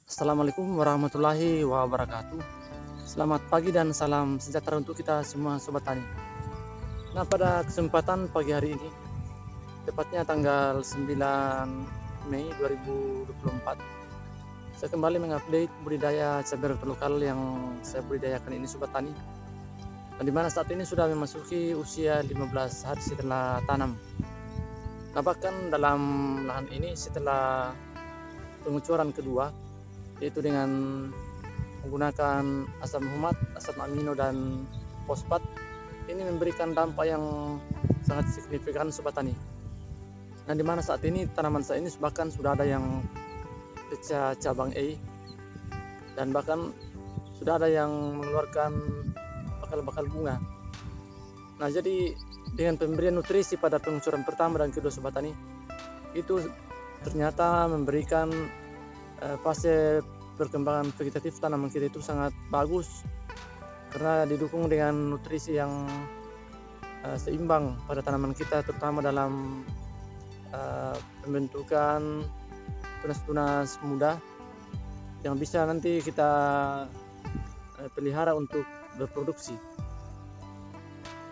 Assalamualaikum warahmatullahi wabarakatuh. Selamat pagi dan salam sejahtera untuk kita semua Sobat Tani. Nah, pada kesempatan pagi hari ini, tepatnya tanggal 9 Mei 2024, saya kembali mengupdate budidaya cabai rawit lokal yang saya budidayakan ini Sobat Tani. Dan dimana saat ini sudah memasuki usia 15 hari setelah tanam. Nah, bahkan dalam lahan ini setelah pengucuran kedua, yaitu dengan menggunakan asam humat, asam amino, dan fosfat, ini memberikan dampak yang sangat signifikan Sobat Tani. Nah, dimana saat ini tanaman saya ini bahkan sudah ada yang pecah cabang E, dan bahkan sudah ada yang mengeluarkan bakal-bakal bunga. Nah, jadi dengan pemberian nutrisi pada pengucuran pertama dan kedua Sobat Tani, itu ternyata memberikan fase perkembangan vegetatif tanaman kita itu sangat bagus karena didukung dengan nutrisi yang seimbang pada tanaman kita, terutama dalam pembentukan tunas-tunas muda yang bisa nanti kita pelihara untuk berproduksi.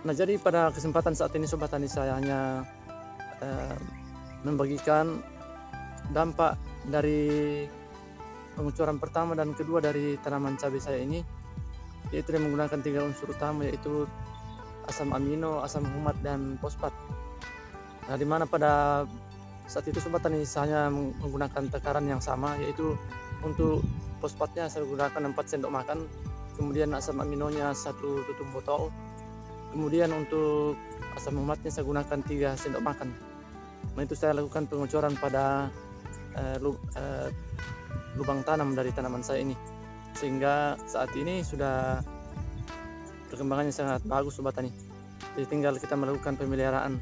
Nah, jadi pada kesempatan saat ini Sobat Tani, saya hanya membagikan dampak dari pengucuran pertama dan kedua dari tanaman cabai saya ini, yaitu dengan menggunakan 3 unsur utama, yaitu asam amino, asam humat, dan fosfat. Nah, dimana pada saat itu Sobat Tani saya menggunakan takaran yang sama, yaitu untuk fosfatnya saya gunakan 4 sendok makan, kemudian asam aminonya 1 tutup botol, kemudian untuk asam humatnya saya gunakan 3 sendok makan. Nah, itu saya lakukan pengucuran pada lubang tanam dari tanaman saya ini, sehingga saat ini sudah perkembangannya sangat bagus Sobat Tani. Jadi tinggal kita melakukan pemeliharaan.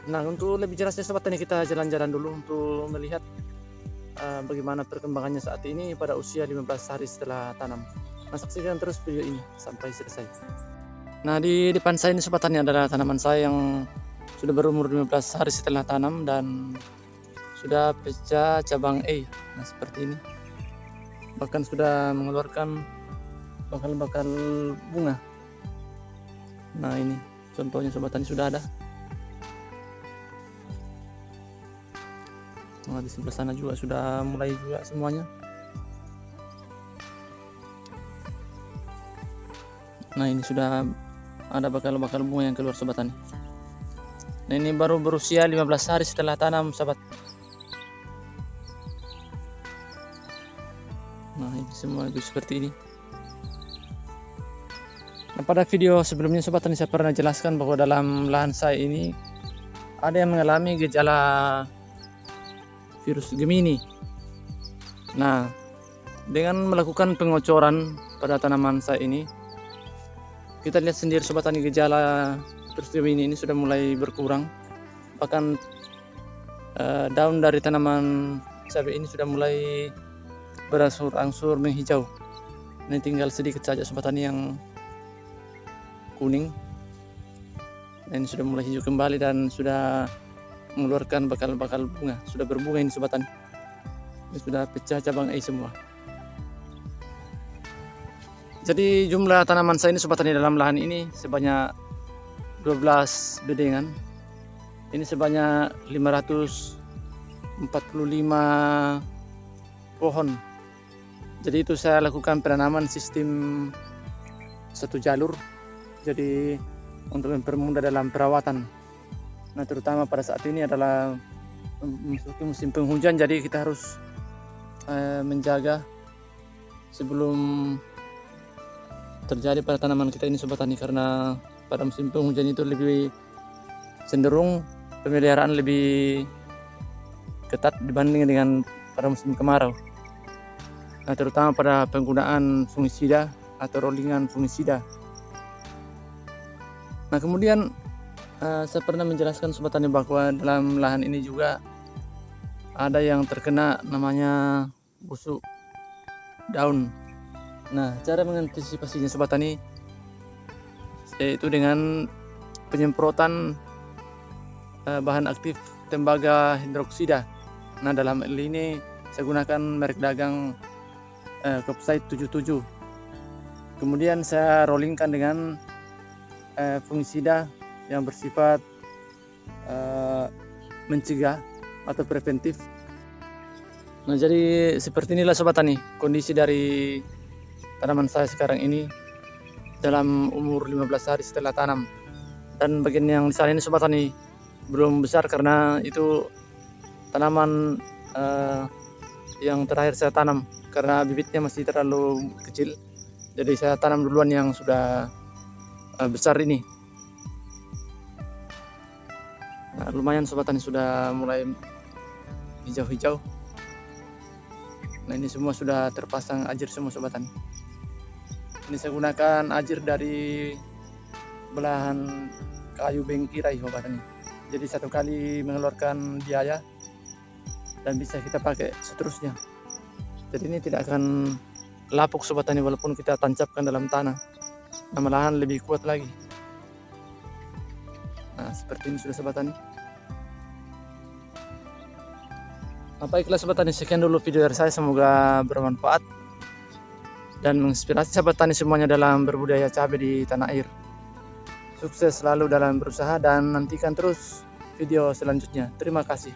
Nah, untuk lebih jelasnya Sobat Tani, kita jalan-jalan dulu untuk melihat bagaimana perkembangannya saat ini pada usia 15 hari setelah tanam. Nah, saksikan terus video ini sampai selesai. Nah, di depan saya ini Sobat Tani adalah tanaman saya yang sudah berumur 15 hari setelah tanam dan sudah pecah cabang E. Nah, seperti ini. Bahkan sudah mengeluarkan bakal-bakal bunga. Nah, ini contohnya Sobat Tani sudah ada. Nah, di sebelah sana juga sudah mulai juga semuanya. Nah, ini sudah ada bakal-bakal bunga yang keluar Sobat Tani. Nah, ini baru berusia 15 hari setelah tanam Sobat. Nah, ini semua itu seperti ini. Nah, pada video sebelumnya Sobat Tani saya pernah jelaskan bahwa dalam lahan saya ini ada yang mengalami gejala virus Gemini. Nah, dengan melakukan pengocoran pada tanaman saya ini, kita lihat sendiri Sobat Tani, gejala virus Gemini ini sudah mulai berkurang. Bahkan daun dari tanaman cabai ini sudah mulai berangsur-angsur menghijau. Ini tinggal sedikit saja Sobat Tani yang kuning. Nah, ini sudah mulai hijau kembali dan sudah mengeluarkan bakal-bakal bunga. Sudah berbunga ini Sobat Tani. Ini sudah pecah cabang E semua. Jadi jumlah tanaman saya ini Sobat Tani dalam lahan ini sebanyak 12 bedengan. Ini sebanyak 545 pohon. Jadi itu saya lakukan penanaman sistem satu jalur. Jadi untuk mempermudah dalam perawatan. Nah, terutama pada saat ini adalah memasuki musim penghujan, jadi kita harus menjaga sebelum terjadi pada tanaman kita ini Sobat Tani, karena pada musim penghujan itu lebih cenderung pemeliharaan lebih ketat dibanding dengan pada musim kemarau. Nah, terutama pada penggunaan fungisida atau rollingan fungisida. Nah, kemudian saya pernah menjelaskan Sobat Tani bahwa dalam lahan ini juga ada yang terkena namanya busuk daun. Nah, cara mengantisipasinya Sobat Tani yaitu dengan penyemprotan bahan aktif tembaga hidroksida. Nah, dalam hal ini Saya gunakan merek dagang Kopside 77. Kemudian saya rollingkan dengan fungisida yang bersifat mencegah atau preventif. Nah, jadi seperti inilah Sobat Tani kondisi dari tanaman saya sekarang ini dalam umur 15 hari setelah tanam. Dan bagian yang di sana ini Sobat Tani belum besar karena itu tanaman yang terakhir saya tanam karena bibitnya masih terlalu kecil. Jadi saya tanam duluan yang sudah besar ini. Nah, lumayan Sobat Tani sudah mulai hijau-hijau. Nah, ini semua sudah terpasang ajir semua Sobat Tani. Ini saya gunakan ajir dari belahan kayu bengkirai Sobat Tani. Jadi satu kali mengeluarkan biaya dan bisa kita pakai seterusnya. Jadi ini tidak akan lapuk Sobat Tani walaupun kita tancapkan dalam tanah. Nah, malahan lebih kuat lagi. Nah, seperti ini sudah Sobat Tani. Nah, baiklah Sobat Tani, sekian dulu video dari saya, semoga bermanfaat dan menginspirasi Sobat Tani semuanya dalam berbudidaya cabai di tanah air. Sukses selalu dalam berusaha dan nantikan terus video selanjutnya. Terima kasih.